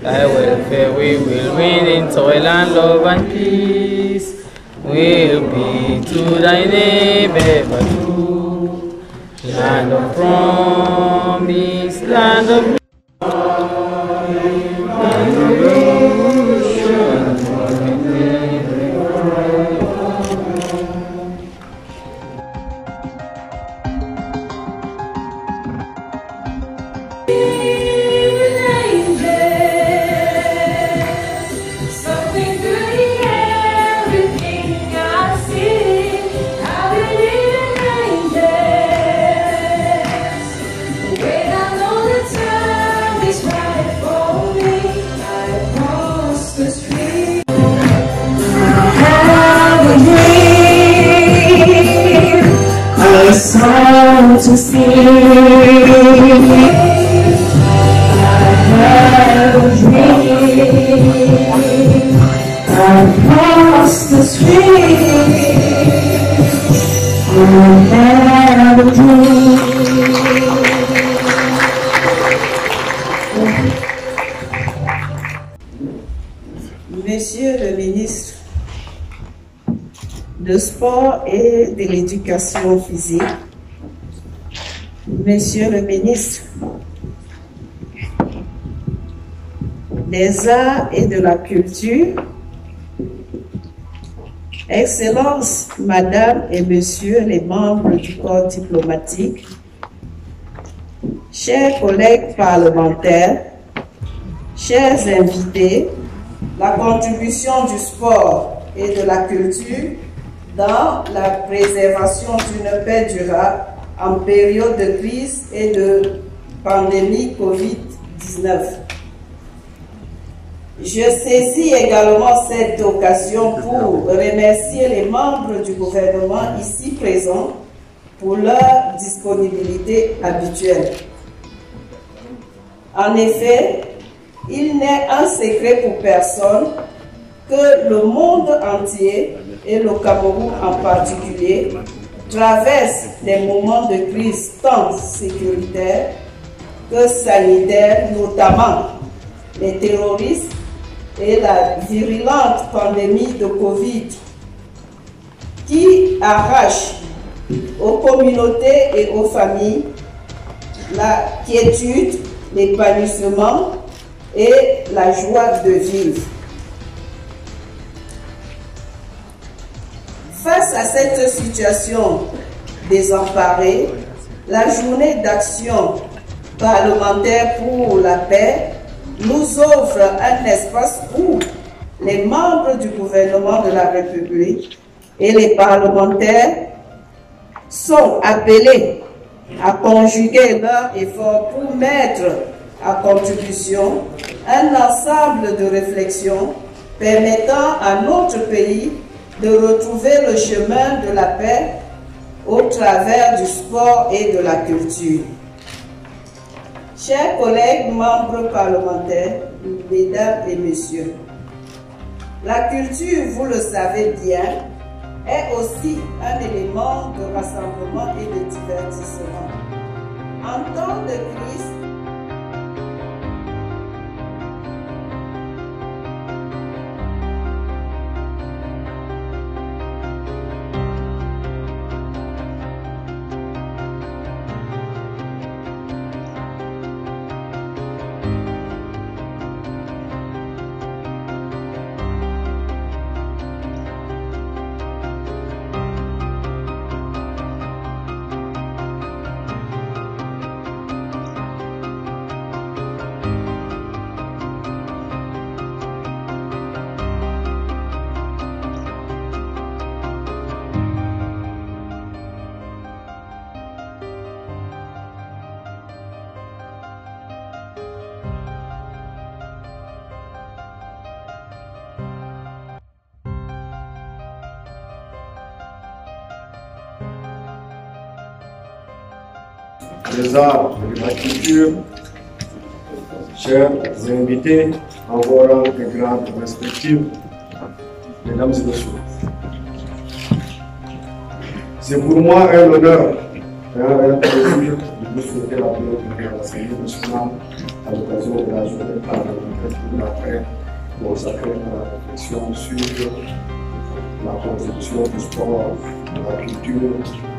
Thy welfare we will win in toil and love and peace. We'll be to thy name ever true. Land of promise, land of song to sing. I have a dream across the street. I have a dream. Monsieur le ministre de Sport et de l'Éducation physique, Monsieur le ministre des Arts et de la Culture, Excellences, Madame et Messieurs les membres du corps diplomatique, chers collègues parlementaires, chers invités, la contribution du sport et de la culture dans la préservation d'une paix durable en période de crise et de pandémie Covid-19. Je saisis également cette occasion pour remercier les membres du gouvernement ici présents pour leur disponibilité habituelle. En effet, il n'est un secret pour personne que le monde entier et le Cameroun en particulier traversent des moments de crise tant sécuritaire que sanitaire, notamment les terroristes et la virulente pandémie de Covid qui arrache aux communautés et aux familles la quiétude, l'épanouissement et la joie de vivre. Face à cette situation désemparée, la journée d'action parlementaire pour la paix nous offre un espace où les membres du gouvernement de la République et les parlementaires sont appelés à conjuguer leurs efforts pour mettre à contribution un ensemble de réflexions permettant à notre pays de retrouver le chemin de la paix au travers du sport et de la culture. Chers collègues membres parlementaires, mesdames et messieurs, la culture, vous le savez bien, est aussi un élément de rassemblement et de divertissement. En temps de crise, les arts et la culture, chers invités, en vos rangs et grades respectifs, mesdames et messieurs. C'est pour moi un honneur et un plaisir de vous souhaiter la bienvenue à l'Assemblée nationale à l'occasion de la journée parlementaire pour la paix consacrée à la réflexion sur la contribution du sport, de la culture,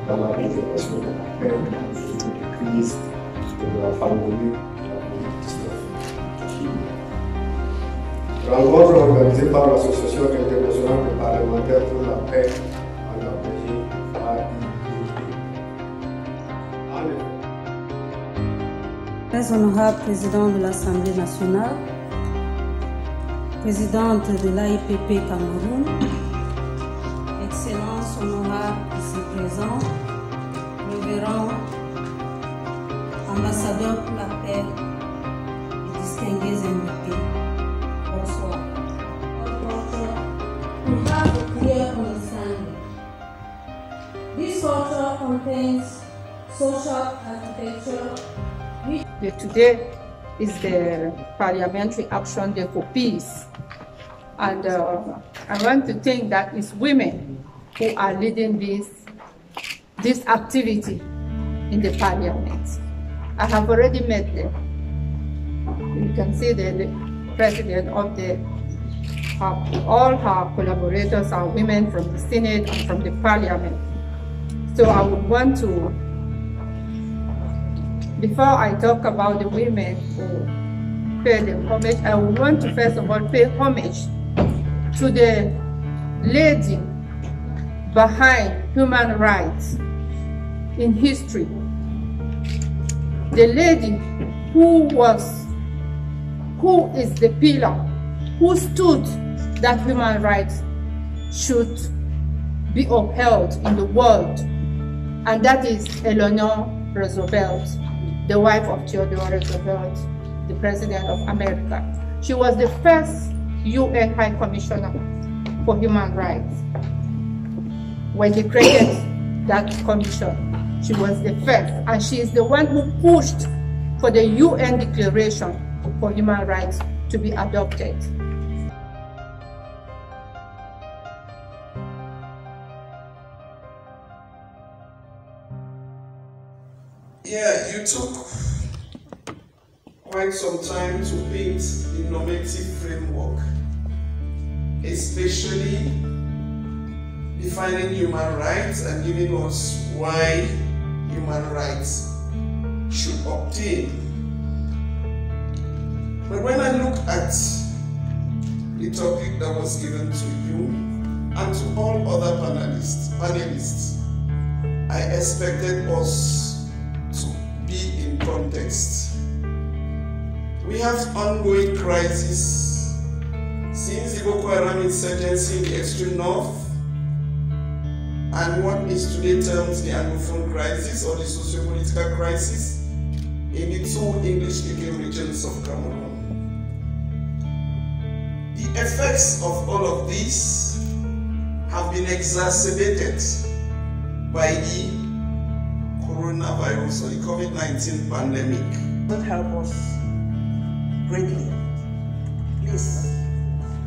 dans la préservation de la paix, de crise et de la pandémie de la COVID-19. Rencontre organisée par l'Association internationale des parlementaires pour la paix en Afrique, Très honorable président de l'Assemblée nationale, présidente de l'AIPP Cameroun, Excellence honorable ici présent, révérend ambassadeur pour la paix et distingués invités, bonsoir. We have a clear understanding. This photo contains social architecture. Today is the Parliamentary Action Day for Peace. And I want to think that it's women who are leading this activity in the Parliament. I have already met them. You can see the president of all her collaborators are women from the Senate and from the Parliament. So I would want to, before I talk about the women who pay them homage, I would want to first of all pay homage to the lady behind human rights in history. The lady who is the pillar, who stood that human rights should be upheld in the world, and that is Eleanor Roosevelt, the wife of Theodore Roosevelt, the President of America. She was the first UN High Commissioner for Human Rights. When they created that commission, she was the first, and she is the one who pushed for the UN Declaration for Human Rights to be adopted. Yeah, you took quite some time to paint the normative framework, especially defining human rights and giving us why human rights should obtain. But when I look at the topic that was given to you and to all other panelists, I expected us to be in context. We have ongoing crises since the Boko Haram insurgency in the extreme north and what is today termed the Anglophone crisis or the socio-political crisis in the two English-speaking regions of Cameroon. The effects of all of this have been exacerbated by the coronavirus or the COVID-19 pandemic. Will help us greatly. Please,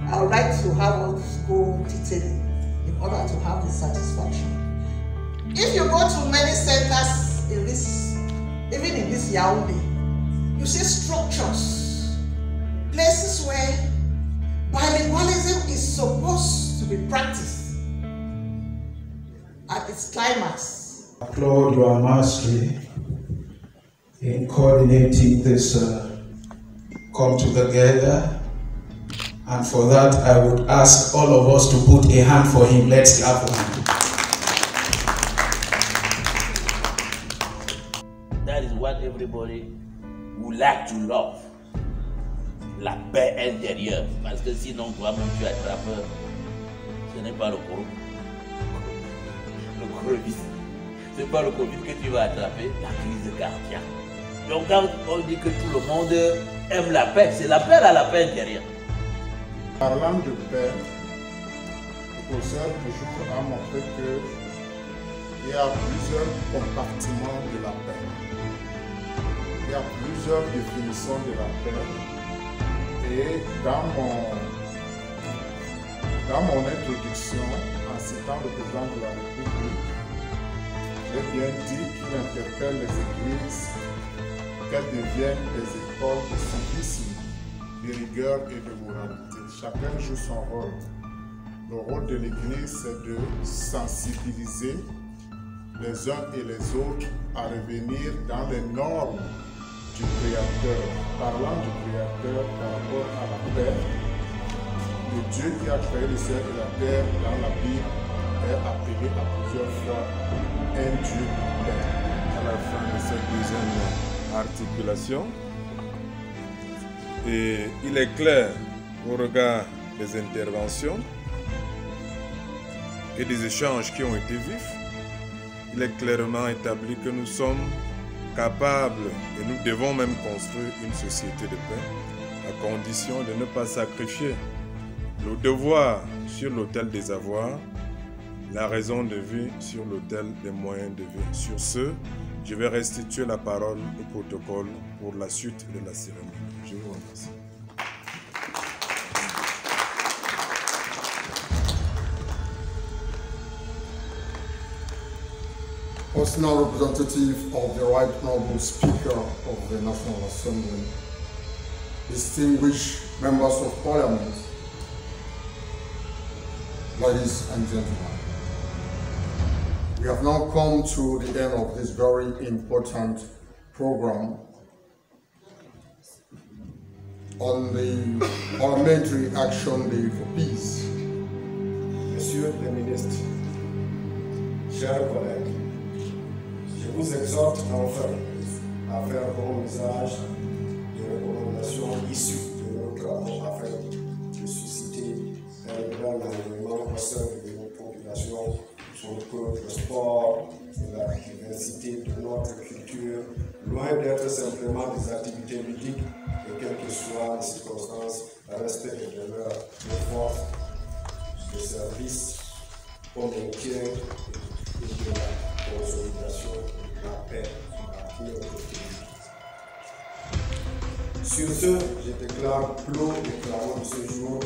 I would like to have us go detailing in order to have the satisfaction. If you go to many centers in this, even in this Yaoundé, you see structures, places where bilingualism is supposed to be practiced at its climax. Applaud your mastery in coordinating this come together, and for that I would ask all of us to put a hand for him. Let's clap for him. That is what everybody would like to love. La paix intérieure. Parce que sinon, toi-même, tu attrapes, ce n'est pas le Covid. Ce n'est pas le Covid que tu vas attraper, la crise cardiaque. Donc, quand on dit que tout le monde aime la paix, c'est la paix à la paix intérieure. Parlant de paix, le professeur toujours a montré qu'il y a plusieurs compartiments de la paix. Il y a plusieurs définitions de la paix. Et dans mon introduction, en citant le président de la République, j'ai bien dit qu'il interpelle les églises qu'elles deviennent des écoles de civisme, de rigueur et de moralité. Chacun joue son rôle. Le rôle de l'église, c'est de sensibiliser les uns et les autres à revenir dans les normes du Créateur. Parlant du Créateur par rapport à la paix, le Dieu qui a créé le ciel et la terre dans la Bible est appelé à plusieurs fois un Dieu de paix. À la fin de cette deuxième articulation, et il est clair au regard des interventions et des échanges qui ont été vifs, il est clairement établi que nous sommes capables et nous devons même construire une société de paix à condition de ne pas sacrifier le devoir sur l'autel des avoirs, la raison de vie sur l'autel des moyens de vie. Sur ce, je vais restituer la parole au protocole pour la suite de la cérémonie. Je vous remercie. Personal representative of the Right Honorable Speaker of the National Assembly, distinguished members of Parliament, ladies and gentlemen, we have now come to the end of this very important program on the Parliamentary Action Day for Peace. Monsieur le ministre, chers collègues, je vous exhorte enfin à faire bon usage des recommandations issues de nos travaux afin de susciter un grand engouement au sein de nos populations pour que le sport et la diversité de notre culture, loin d'être simplement des activités ludiques, et quelles que soient les circonstances, restent et demeurent des forces de service au maintien et de la consolidation de la paix dans notre pays. Sur ce, je déclare clos les travaux de ce jour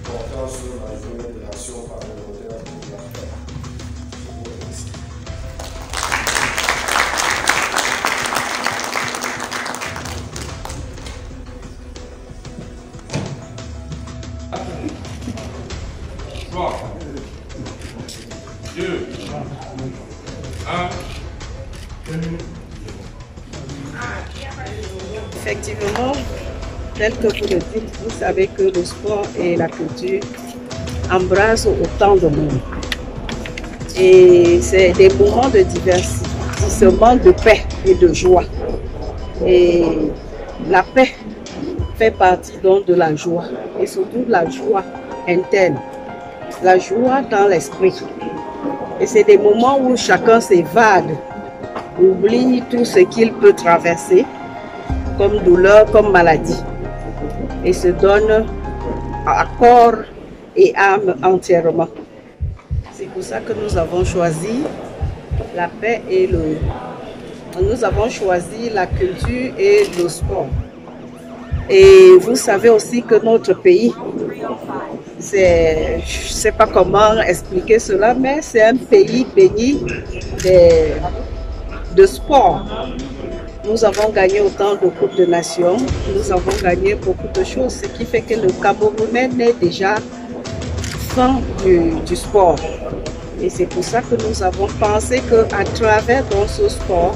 portant sur la journée de l'action parlementaire pour la paix. Je vous remercie. Effectivement, tel que vous le dites, vous savez que le sport et la culture embrassent autant de monde. Et c'est des moments de divertissement, de paix et de joie. Et la paix fait partie donc de la joie, et surtout la joie interne, la joie dans l'esprit. Et c'est des moments où chacun s'évade, oublie tout ce qu'il peut traverser, comme douleur, comme maladie, et se donne à corps et âme entièrement. C'est pour ça que nous avons choisi la paix et nous avons choisi la culture et le sport. Et vous savez aussi que notre pays, je ne sais pas comment expliquer cela, mais c'est un pays béni de sport. Nous avons gagné autant de Coupes de Nations, nous avons gagné beaucoup de choses, ce qui fait que le Camerounais est déjà fan du sport. Et c'est pour ça que nous avons pensé qu'à travers dans ce sport,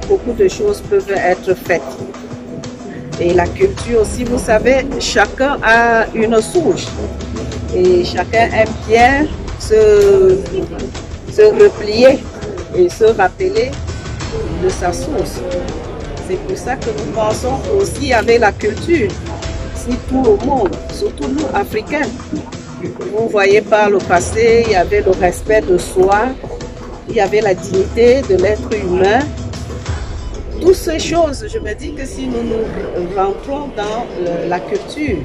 beaucoup de choses peuvent être faites. Et la culture aussi, vous savez, chacun a une souche. Et chacun aime bien se replier et se rappeler de sa source. C'est pour ça que nous pensons aussi avec la culture, si tout le monde, surtout nous Africains, vous voyez par le passé, il y avait le respect de soi, il y avait la dignité de l'être humain. Toutes ces choses, je me dis que si nous rentrons dans la culture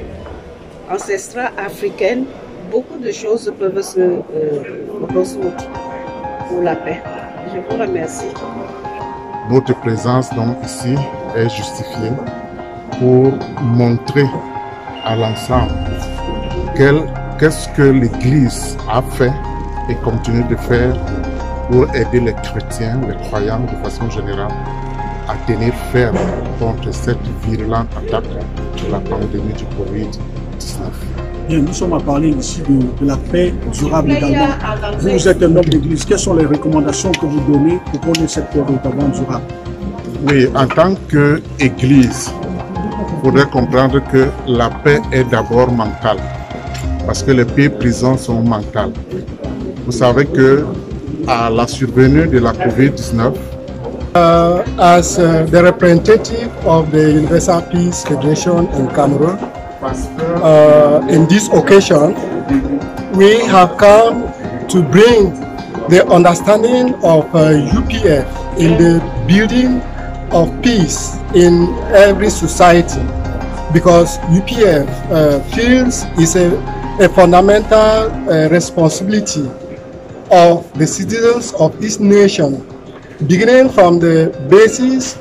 ancestrale africaine, beaucoup de choses peuvent se résoudre pour la paix. Je vous remercie. Notre présence donc ici est justifiée pour montrer à l'ensemble qu'est-ce que l'Église a fait et continue de faire pour aider les chrétiens, les croyants de façon générale à tenir ferme contre cette virulente attaque de la pandémie du Covid-19. Bien, nous sommes à parler ici de la paix durable également. Vous êtes un homme d'église. Quelles sont les recommandations que vous donnez pour qu'on ait cette paix véritablement durable? Oui, en tant qu'église, il faudrait comprendre que la paix est d'abord mentale, parce que les pires prisons sont mentales. Vous savez que à la survenue de la Covid-19, as the representative of the Universal Peace Federation in Cameroon, in this occasion, we have come to bring the understanding of UPF in the building of peace in every society, because UPF feels it's a fundamental responsibility of the citizens of this nation, beginning from the basis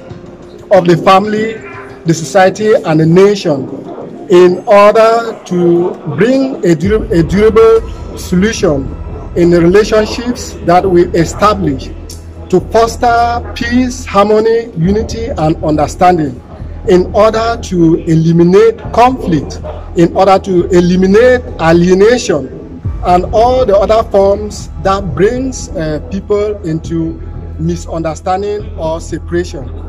of the family, the society and the nation, in order to bring a durable solution in the relationships that we establish to foster peace, harmony, unity and understanding, in order to eliminate conflict, in order to eliminate alienation and all the other forms that brings people into misunderstanding or separation.